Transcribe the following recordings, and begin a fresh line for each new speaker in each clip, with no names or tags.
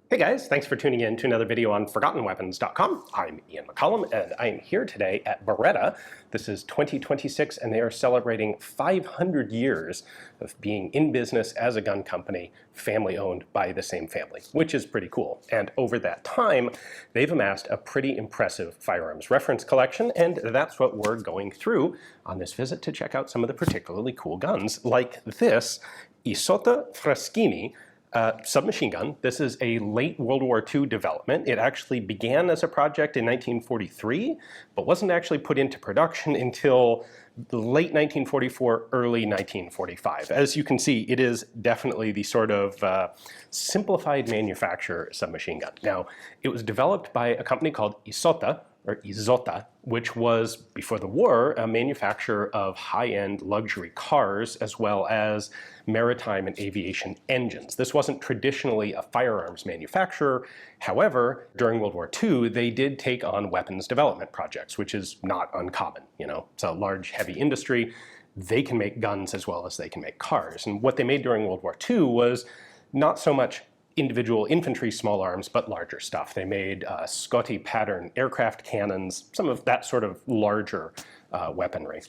Hey guys, thanks for tuning in to another video on ForgottenWeapons.com. I'm Ian McCollum and I am here today at Beretta. This is 2026 and they are celebrating 500 years of being in business as a gun company, family owned by the same family, which is pretty cool. And over that time, they've amassed a pretty impressive firearms reference collection, and that's what we're going through on this visit to check out some of the particularly cool guns, like this Isotta Fraschini submachine gun. This is a late World War II development. It actually began as a project in 1943, but wasn't actually put into production until late 1944, early 1945. As you can see, it is definitely the sort of simplified manufacture submachine gun. Now, it was developed by a company called Isotta, which was, before the war, a manufacturer of high-end luxury cars as well as maritime and aviation engines. This wasn't traditionally a firearms manufacturer. However, during World War II, they did take on weapons development projects, which is not uncommon. You know, it's a large, heavy industry. They can make guns as well as they can make cars. And what they made during World War II was not so much individual infantry small arms, but larger stuff. They made Scotty pattern aircraft cannons, some of that sort of larger weaponry.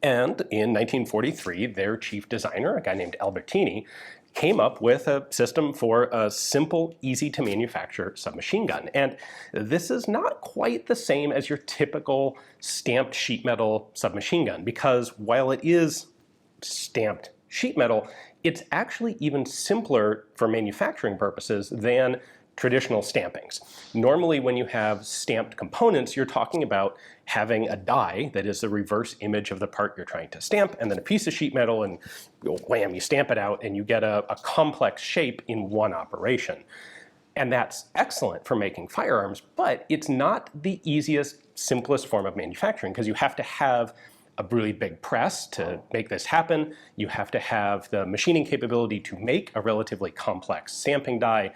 And in 1943, their chief designer, a guy named Albertini, came up with a system for a simple, easy to manufacture submachine gun. And this is not quite the same as your typical stamped sheet metal submachine gun, because while it is stamped sheet metal, it's actually even simpler for manufacturing purposes than traditional stampings. Normally, when you have stamped components, you're talking about having a die that is the reverse image of the part you're trying to stamp, and then a piece of sheet metal, and wham, you stamp it out, and you get a complex shape in one operation. And that's excellent for making firearms, but it's not the easiest, simplest form of manufacturing, because you have to have a really big press to make this happen. You have to have the machining capability to make a relatively complex stamping die,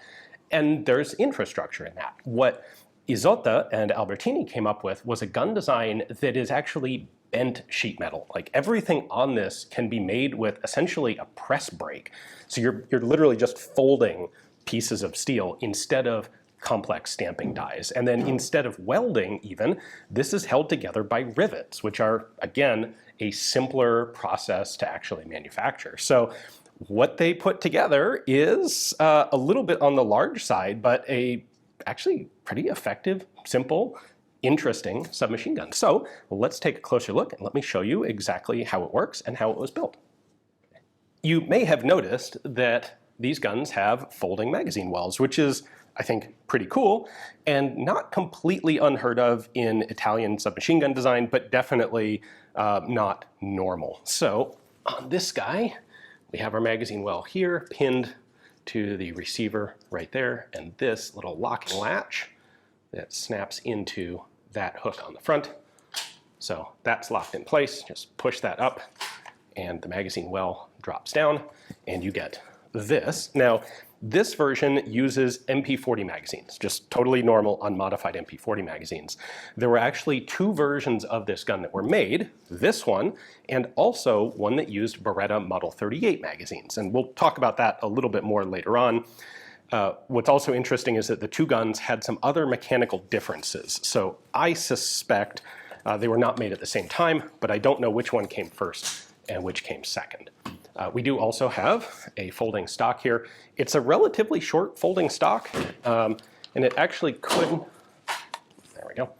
and there's infrastructure in that. What Isotta and Albertini came up with was a gun design that is actually bent sheet metal. Like, everything on this can be made with essentially a press brake. So you're literally just folding pieces of steel instead of complex stamping dies. And then instead of welding even, this is held together by rivets, which are, again, a simpler process to actually manufacture. So what they put together is a little bit on the large side, but a actually pretty effective, simple, interesting submachine gun. So let's take a closer look and let me show you exactly how it works and how it was built. You may have noticed that these guns have folding magazine wells, which is, I think, pretty cool and not completely unheard of in Italian submachine gun design, but definitely not normal. So on this guy, we have our magazine well here pinned to the receiver right there, and this little locking latch that snaps into that hook on the front. So that's locked in place. Just push that up and the magazine well drops down and you get this. Now, this version uses MP40 magazines, just totally normal, unmodified MP40 magazines. There were actually two versions of this gun that were made, this one, and also one that used Beretta Model 38 magazines. And we'll talk about that a little bit more later on. What's also interesting is that the two guns had some other mechanical differences. So I suspect they were not made at the same time, but I don't know which one came first and which came second. We do also have a folding stock here. It's a relatively short folding stock, and it actually could, there we go.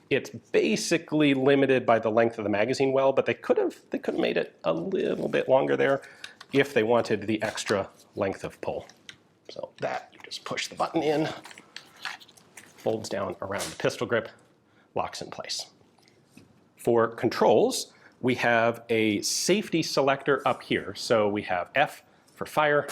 It's basically limited by the length of the magazine well, but they could have made it a little bit longer there if they wanted the extra length of pull. So that, you just push the button in, folds down around the pistol grip, locks in place. For controls, we have a safety selector up here. So we have F for fire,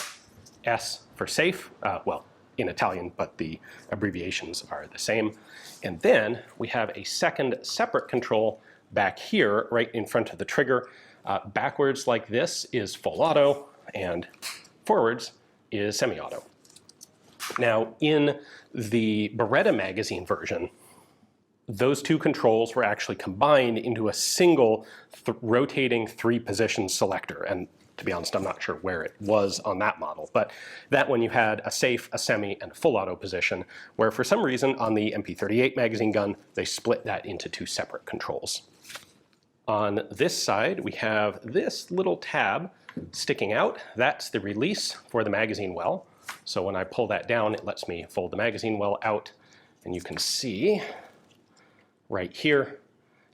S for safe, well, in Italian, but the abbreviations are the same. And then we have a second separate control back here, right in front of the trigger. Backwards like this is full auto, and forwards is semi-auto. Now, in the Beretta magazine version, those two controls were actually combined into a single rotating 3-position selector. And To be honest, I'm not sure where it was on that model, but that one you had a safe, a semi, and a full auto position, where for some reason on the MP38 magazine gun, they split that into two separate controls. On this side, we have this little tab sticking out. That's the release for the magazine well. So when I pull that down, it lets me fold the magazine well out, and you can see right here,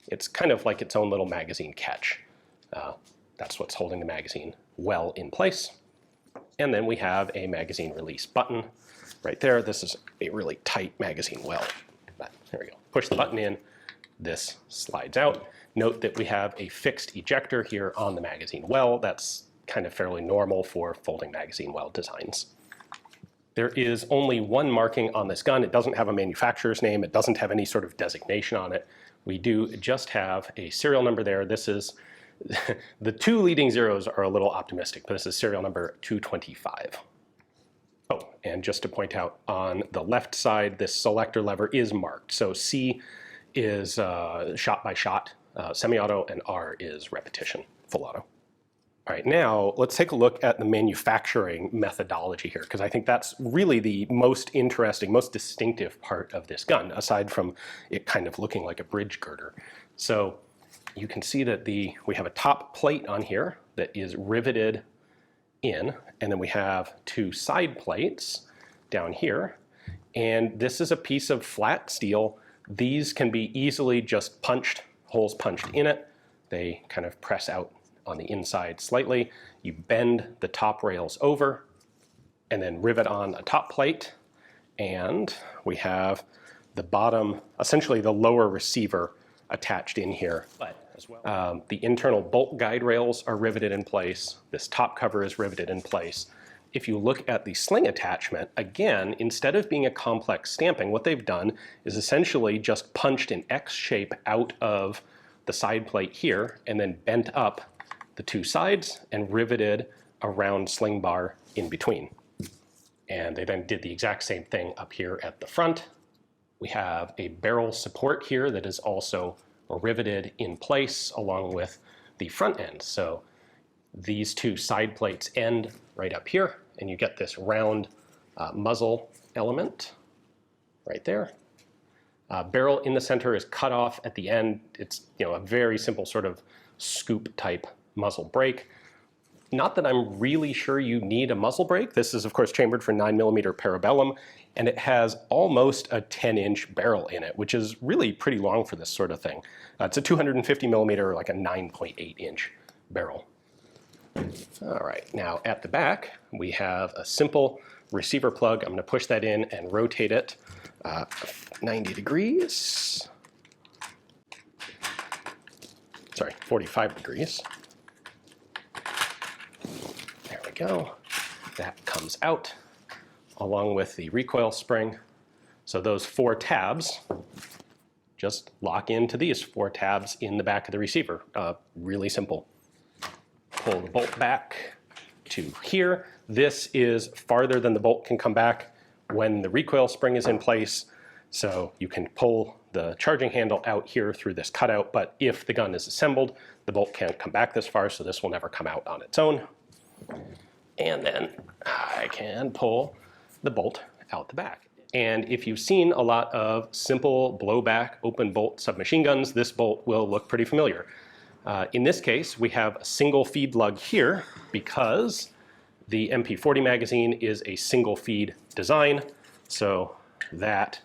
it's kind of like its own little magazine catch. That's what's holding the magazine well in place. And then we have a magazine release button right there. This is a really tight magazine well. But there we go. Push the button in, this slides out. Note that we have a fixed ejector here on the magazine well. That's kind of fairly normal for folding magazine well designs. There is only one marking on this gun. It doesn't have a manufacturer's name. It doesn't have any sort of designation on it. We do just have a serial number there. This is the two leading zeros are a little optimistic, but this is serial number 225. Oh, and just to point out, on the left side, this selector lever is marked. So C is shot by shot, semi-auto, and R is repetition, full auto. All right, now let's take a look at the manufacturing methodology here, because I think that's really the most interesting, most distinctive part of this gun, aside from it kind of looking like a bridge girder. So you can see that we have a top plate on here that is riveted in, and then we have two side plates down here. And this is a piece of flat steel. These can be easily just punched, holes punched in it. They kind of press out on the inside slightly. You bend the top rails over and then rivet on a top plate. And we have the bottom, essentially the lower receiver attached in here. As well. The internal bolt guide rails are riveted in place. This top cover is riveted in place. If you look at the sling attachment, again, instead of being a complex stamping, what they've done is essentially just punched an X shape out of the side plate here and then bent up the two sides and riveted a round sling bar in between. And they then did the exact same thing up here at the front. We have a barrel support here that is also riveted in place along with the front end. So these two side plates end right up here, and you get this round muzzle element right there. Barrel in the center is cut off at the end. It's a very simple sort of scoop type muzzle brake. Not that I'm really sure you need a muzzle brake. This is of course chambered for 9mm parabellum, and it has almost a 10-inch barrel in it, which is really pretty long for this sort of thing. It's a 250mm, like a 9.8-inch barrel. All right, now at the back, we have a simple receiver plug. I'm going to push that in and rotate it 90 degrees. Sorry, 45 degrees. There we go. That comes out along with the recoil spring. So those four tabs just lock into these four tabs in the back of the receiver. Really simple. Pull the bolt back to here. This is farther than the bolt can come back when the recoil spring is in place. So you can pull the charging handle out here through this cutout, but if the gun is assembled, the bolt can't come back this far, so this will never come out on its own. And then I can pull the bolt out the back. And if you've seen a lot of simple blowback open bolt submachine guns, this bolt will look pretty familiar. In this case, we have a single feed lug here because the MP40 magazine is a single feed design. So that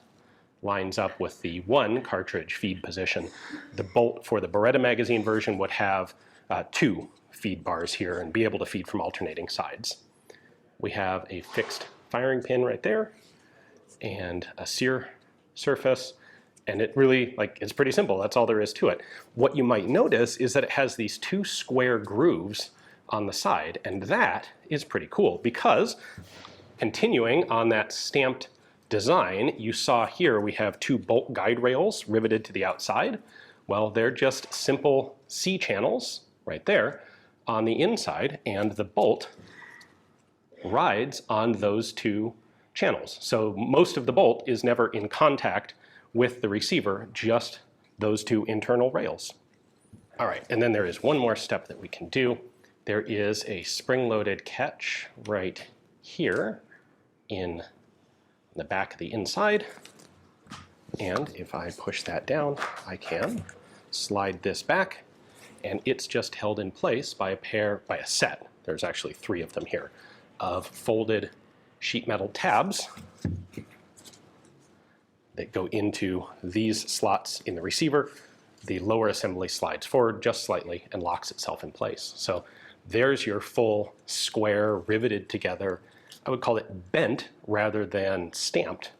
lines up with the one cartridge feed position. The bolt for the Beretta magazine version would have two feed bars here and be able to feed from alternating sides. We have a fixed firing pin right there and a sear surface, and it really, it's pretty simple. That's all there is to it. What you might notice is that it has these two square grooves on the side, and that is pretty cool because continuing on that stamped design, you saw here we have two bolt guide rails riveted to the outside. Well, they're just simple C channels right there on the inside, and the bolt rides on those two channels. So most of the bolt is never in contact with the receiver, just those two internal rails. All right, and then there is one more step that we can do. there is a spring-loaded catch right here in the back of the inside. And if I push that down, I can slide this back, and it's just held in place by a set, there's actually 3 of them here, of folded sheet metal tabs that go into these slots in the receiver. The lower assembly slides forward just slightly and locks itself in place. So there's your full square, riveted together, I would call it bent rather than stamped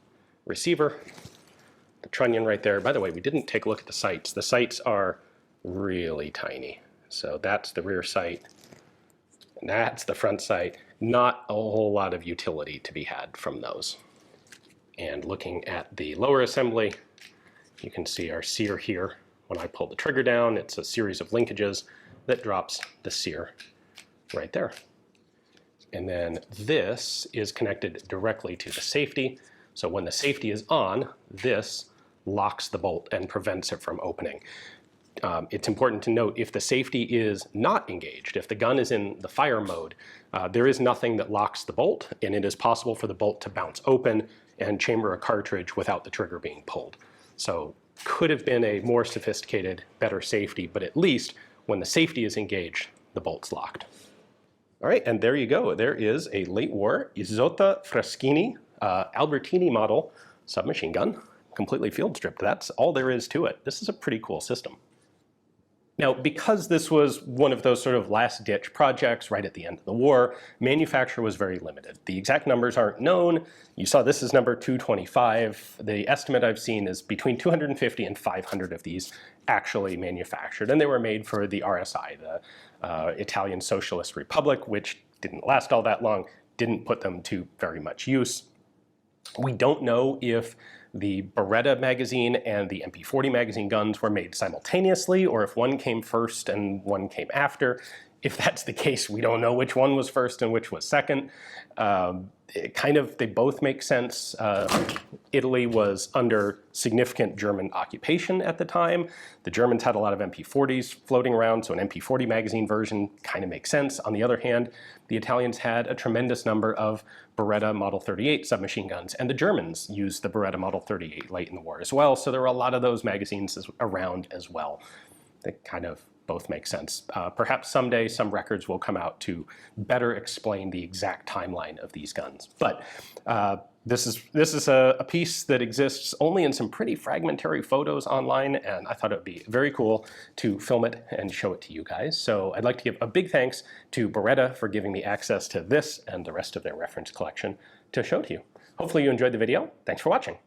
receiver. The trunnion right there. By the way, we didn't take a look at the sights. The sights are really tiny. So that's the rear sight, and that's the front sight. Not a whole lot of utility to be had from those. And looking at the lower assembly, you can see our sear here. When I pull the trigger down, it's a series of linkages that drops the sear right there. And then this is connected directly to the safety. So when the safety is on, this locks the bolt and prevents it from opening. It's important to note, if the safety is not engaged, if the gun is in the fire mode, there is nothing that locks the bolt, and it is possible for the bolt to bounce open and chamber a cartridge without the trigger being pulled. So could have been a more sophisticated, better safety, but at least when the safety is engaged, the bolt's locked. All right, and there you go. There is a late war Isotta Fraschini Albertini model submachine gun, completely field stripped. That's all there is to it. This is a pretty cool system. Now, because this was one of those sort of last-ditch projects right at the end of the war, manufacture was very limited. The exact numbers aren't known. You saw this is number 225. The estimate I've seen is between 250 and 500 of these actually manufactured, and they were made for the RSI, the Italian Socialist Republic, which didn't last all that long, didn't put them to very much use. We don't know if the Beretta magazine and the MP40 magazine guns were made simultaneously, or if one came first and one came after. If that's the case, we don't know which one was first and which was second. They both make sense. Italy was under significant German occupation at the time. The Germans had a lot of MP40s floating around, so an MP40 magazine version kind of makes sense. On the other hand, the Italians had a tremendous number of Beretta Model 38 submachine guns, and the Germans used the Beretta Model 38 late in the war as well, so there were a lot of those magazines around as well. They kind of both make sense. Perhaps someday some records will come out to better explain the exact timeline of these guns. But this is a piece that exists only in some pretty fragmentary photos online, and I thought it would be very cool to film it and show it to you guys. So I'd like to give a big thanks to Beretta for giving me access to this and the rest of their reference collection to show to you. Hopefully you enjoyed the video. Thanks for watching.